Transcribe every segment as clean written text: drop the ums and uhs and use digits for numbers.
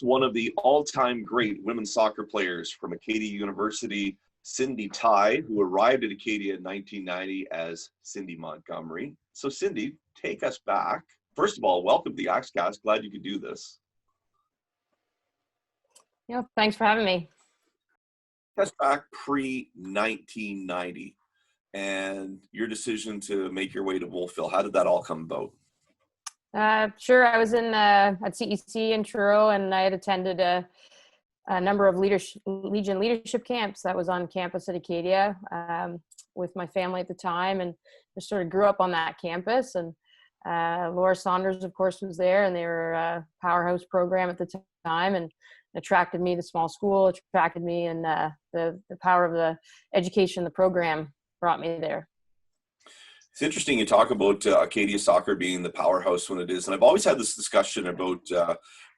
one of the all-time great women's soccer players from Acadia University, Cindy Tye, who arrived at Acadia in 1990 as Cindy Montgomerie. So Cindy, take us back. First of all, welcome to the Axecast. Glad you could do this. Yeah, thanks for having me. Take us back pre-1990 and your decision to make your way to Wolfville. How did that all come about? Sure. I was in at CEC in Truro, and I had attended a number of Legion leadership camps that was on campus at Acadia with my family at the time, and just sort of grew up on that campus. And Laura Saunders, of course, was there, and they were a powerhouse program at the time, and attracted me. The small school attracted me, and the power of the education, the program brought me there. It's interesting you talk about Acadia soccer being the powerhouse when it is. And I've always had this discussion about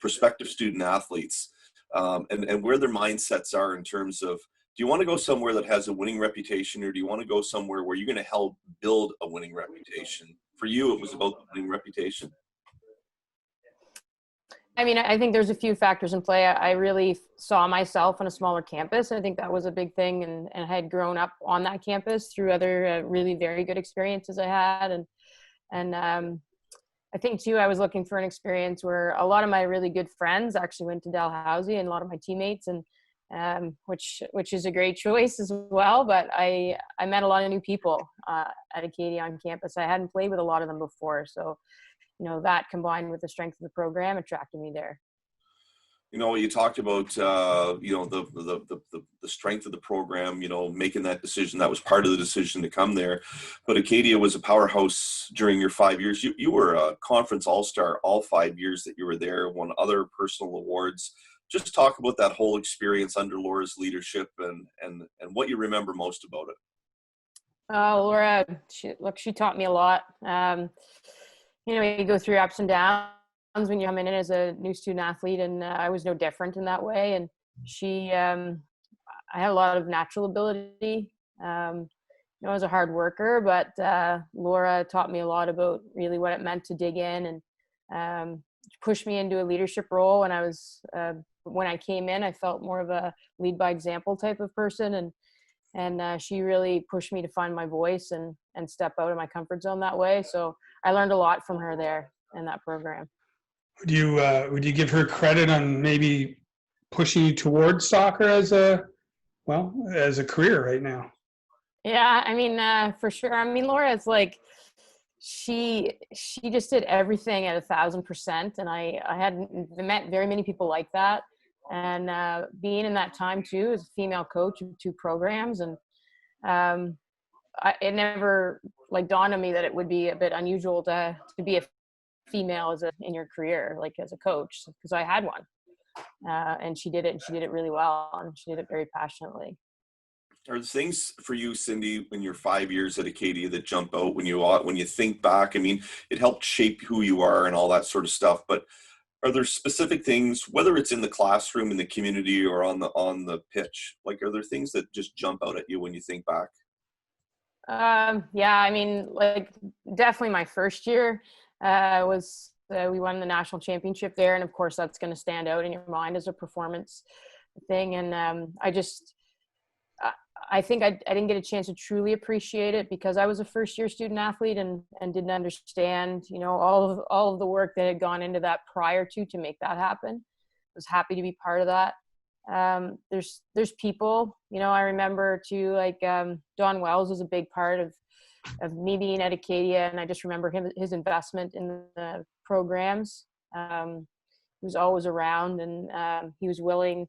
prospective student athletes and where their mindsets are in terms of, do you want to go somewhere that has a winning reputation, or do you want to go somewhere where you're going to help build a winning reputation? For you, it was about the winning reputation. I mean, I think there's a few factors in play. I really saw myself on a smaller campus. I think that was a big thing, and I had grown up on that campus through other really very good experiences I had. And I think too, I was looking for an experience where a lot of my really good friends actually went to Dalhousie, and a lot of my teammates, and which is a great choice as well. But I met a lot of new people at Acadia on campus. I hadn't played with a lot of them before, so you know, that combined with the strength of the program attracted me there. You know, you talked about, you know, the strength of the program, you know, making that decision. That was part of the decision to come there. But Acadia was a powerhouse during your 5 years. You were a conference all-star all 5 years that you were there, won other personal awards. Just talk about that whole experience under Laura's leadership and what you remember most about it. Laura, she taught me a lot. You know, you go through ups and downs when you come in as a new student athlete, and I was no different in that way. And I had a lot of natural ability. You know, I was a hard worker, but Laura taught me a lot about really what it meant to dig in, and pushed me into a leadership role. And when I came in, I felt more of a lead by example type of person, and she really pushed me to find my voice and step out of my comfort zone that way. So I learned a lot from her there in that program. Would you give her credit on maybe pushing you towards soccer as a career right now? Yeah, I mean, for sure. I mean, Laura is like, she just did everything at 1,000%. And I hadn't met very many people like that. And being in that time too, as a female coach of 2 programs, and it never like dawned on me that it would be a bit unusual to be a female in your career, like as a coach, because I had one, and she did it, and she did it really well, and she did it very passionately. Are there things for you, Cindy, in your 5 years at Acadia that jump out when you think back? I mean, it helped shape who you are and all that sort of stuff, but are there specific things, whether it's in the classroom, in the community, or on the pitch, like are there things that just jump out at you when you think back? Yeah, I mean, like definitely my first year we won the national championship there, and of course that's going to stand out in your mind as a performance thing. And I think I didn't get a chance to truly appreciate it because I was a first year student athlete and didn't understand, you know, all of the work that had gone into that prior to make that happen. I was happy to be part of that. There's people, you know, I remember too, like Don Wells was a big part of me being at Acadia, and I just remember his investment in the programs. He was always around, and he was willing,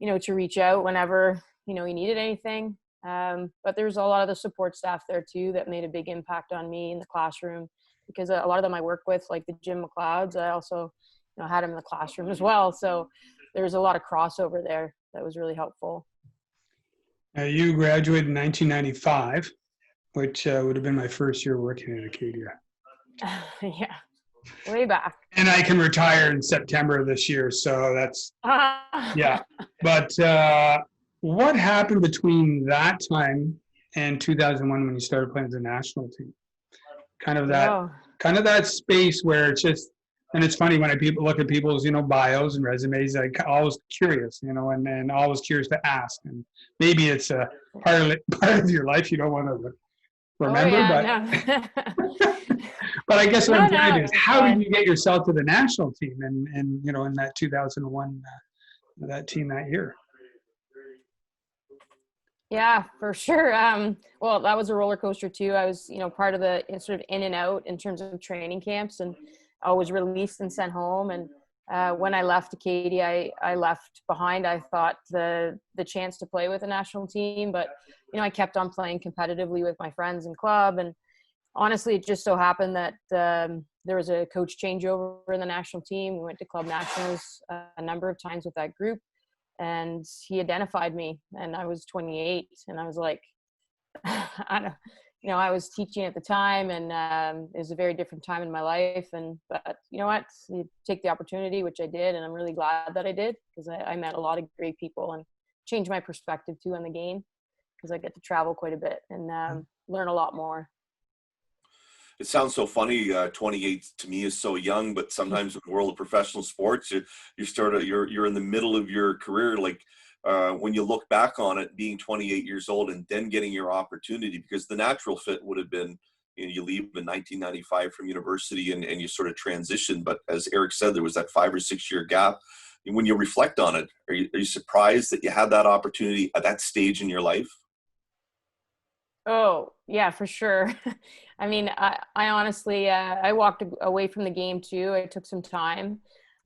you know, to reach out whenever, you know, he needed anything. But there's a lot of the support staff there too that made a big impact on me in the classroom, because a lot of them I work with, like the Jim McLeods, I also, you know, had him in the classroom as well. So there's a lot of crossover there that was really helpful. You graduated in 1995, which would have been my first year working at Acadia. Yeah, way back. And I can retire in September of this year, so that's, yeah. But what happened between that time and 2001 when you started playing as a national team? Kind of that space where it's just And it's funny when people look at people's, bios and resumes, I'm always curious, and always curious to ask. And maybe it's a part of your life you don't want to Oh remember, yeah, but I guess what no, I'm trying to do is, it's how did fine. you get yourself to the national team and in that 2001 that team that year? Yeah, for sure. Well, that was a roller coaster too. I was, part of the sort of in and out in terms of training camps, and I was released and sent home. And when I left Acadia, I left behind, I thought, the chance to play with a national team, but I kept on playing competitively with my friends and club. And honestly, it just so happened that there was a coach changeover in the national team. We went to club nationals a number of times with that group. And he identified me, and I was 28, and I was like, I don't, I was teaching at the time, and it was a very different time in my life. But you know what, you take the opportunity, which I did, and I'm really glad that I did, because I met a lot of great people and changed my perspective too on the game, because I get to travel quite a bit and learn a lot more. It sounds so funny. 28 to me is so young, but sometimes in the world of professional sports, you're in the middle of your career. Like when you look back on it, being 28 years old and then getting your opportunity, because the natural fit would have been, you leave in 1995 from university and you sort of transition. But as Eric said, there was that 5 or 6 year gap. And when you reflect on it, are you surprised that you had that opportunity at that stage in your life? Oh, yeah, for sure. I mean, I honestly, I walked away from the game too. I took some time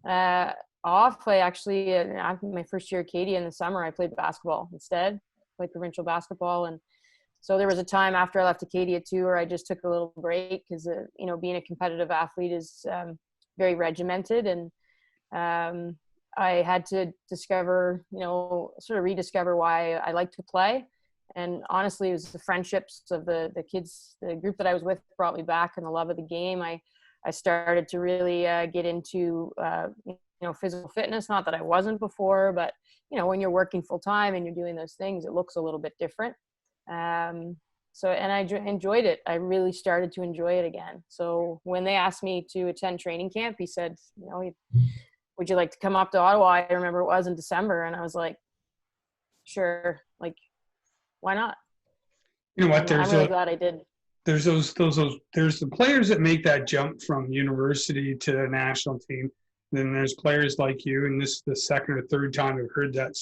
off. I actually, after my first year at Acadia in the summer, I played basketball instead, played provincial basketball. And so there was a time after I left Acadia too, where I just took a little break, because, being a competitive athlete is very regimented. And I had to discover, sort of rediscover why I like to play. And honestly, it was the friendships of the kids, the group that I was with, brought me back, and the love of the game. I started to really get into, physical fitness. Not that I wasn't before, but, when you're working full time and you're doing those things, it looks a little bit different. And I enjoyed it. I really started to enjoy it again. So when they asked me to attend training camp, he said, would you like to come up to Ottawa? I remember it was in December. And I was like, sure. Like, why not? You know what? I'm really glad I did. There's there's the players that make that jump from university to the national team. Then there's players like you, and this is the second or third time I've heard that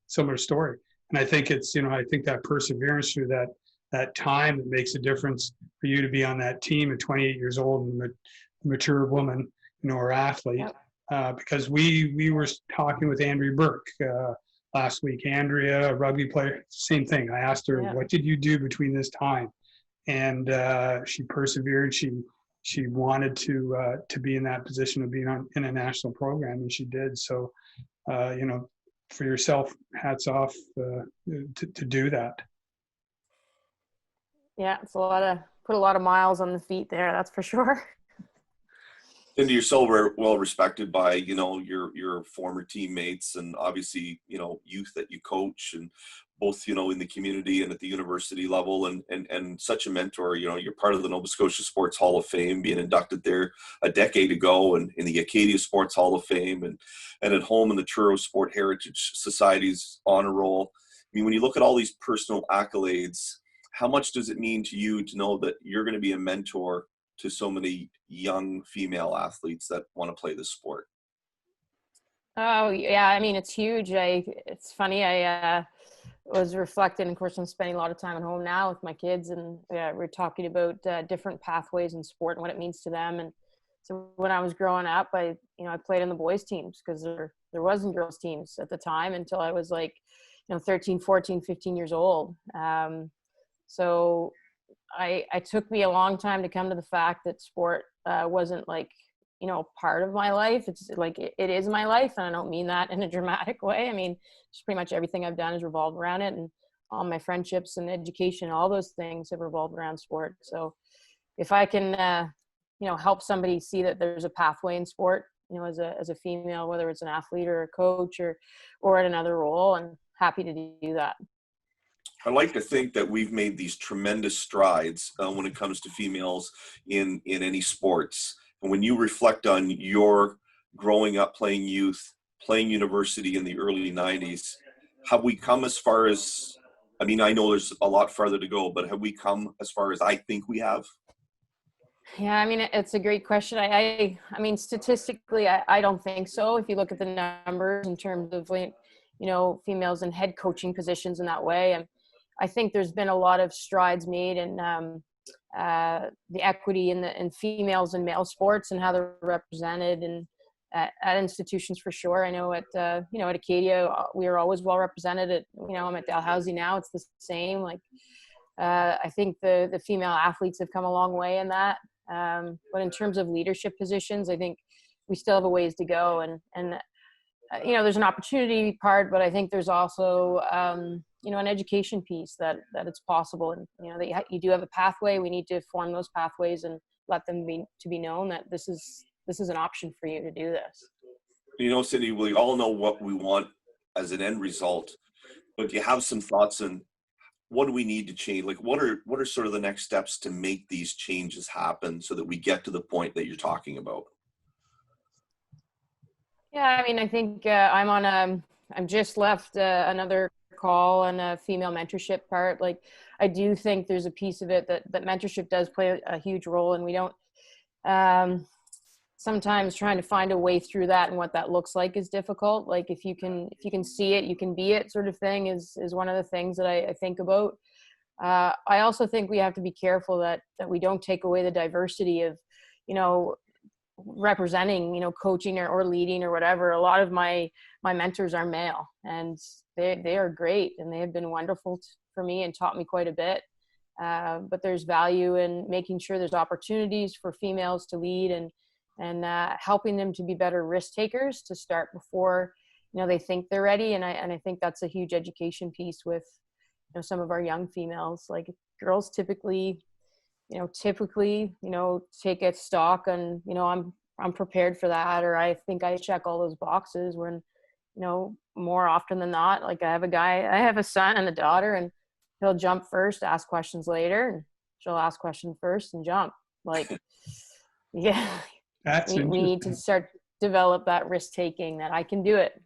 similar story. And I think it's, I think that perseverance through that time that makes a difference for you to be on that team at 28 years old and a mature woman, or athlete. Yep. Because we were talking with Andrea Burke last week. Andrea, a rugby player, same thing. I asked her, What did you do between this time? And she persevered. She wanted to be in that position of being in a national program, and she did. So, for yourself, hats off to do that. Yeah, it's put a lot of miles on the feet there. That's for sure. Cindy, you're so well respected by, your former teammates, and obviously, youth that you coach, and both, in the community and at the university level, and such a mentor. You're part of the Nova Scotia Sports Hall of Fame, being inducted there a decade ago, and in the Acadia Sports Hall of Fame, and at home in the Truro Sport Heritage Society's honor roll. I mean, when you look at all these personal accolades, how much does it mean to you to know that you're going to be a mentor to so many young female athletes that want to play this sport? Oh yeah, I mean, it's huge. It's funny. I was reflecting. Of course, I'm spending a lot of time at home now with my kids, and we're talking about different pathways in sport and what it means to them. And so when I was growing up, I played in the boys teams, because there wasn't girls teams at the time until I was like, 13, 14, 15 years old. So I took me a long time to come to the fact that sport wasn't like, part of my life. It's like, it is my life. And I don't mean that in a dramatic way. I mean, just pretty much everything I've done has revolved around it. And all my friendships and education, all those things have revolved around sport. So if I can, help somebody see that there's a pathway in sport, as a female, whether it's an athlete or a coach or at another role, I'm happy to do that. I like to think that we've made these tremendous strides when it comes to females in any sports. And when you reflect on your growing up, playing youth, playing university in the early 90s, have we come as far as, I mean, I know there's a lot farther to go, but have we come as far as I think we have? Yeah, I mean, it's a great question. I mean, statistically, I don't think so. If you look at the numbers in terms of, like, you know, females in head coaching positions in that way, and I think there's been a lot of strides made in the equity in females in male sports and how they're represented and at institutions for sure. I know at you know, at Acadia we are always well represented. At, you know, I'm at Dalhousie now. It's the same. Like I think the female athletes have come a long way in that. But in terms of leadership positions, I think we still have a ways to go. And you know, there's an opportunity part, but I think there's also, you know, an education piece that it's possible. And, you know, that you do have a pathway. We need to form those pathways and let them be known that this is an option for you to do this. You know, Cindy, we all know what we want as an end result, but do you have some thoughts on what do we need to change? Like, what are sort of the next steps to make these changes happen so that we get to the point that you're talking about? Yeah, I mean, I think I'm just left another call on a female mentorship part. Like, I do think there's a piece of it that mentorship does play a huge role, and we don't, sometimes trying to find a way through that and what that looks like is difficult. Like, if you can see it, you can be it, sort of thing is one of the things that I think about. I also think we have to be careful that we don't take away the diversity of, you know, representing, you know, coaching or leading or whatever. A lot of my mentors are male, and they are great, and they have been wonderful for me and taught me quite a bit. But there's value in making sure there's opportunities for females to lead and helping them to be better risk takers to start before, you know, they think they're ready. And I think that's a huge education piece with, you know, some of our young females. Like, girls typically, you know, take a stock and, you know, I'm prepared for that, or I think I check all those boxes, when, you know, more often than not, like, I have a son and a daughter, and he'll jump first, ask questions later, and she'll ask questions first and jump. Like, yeah, That's we need to start develop that risk taking, that I can do it.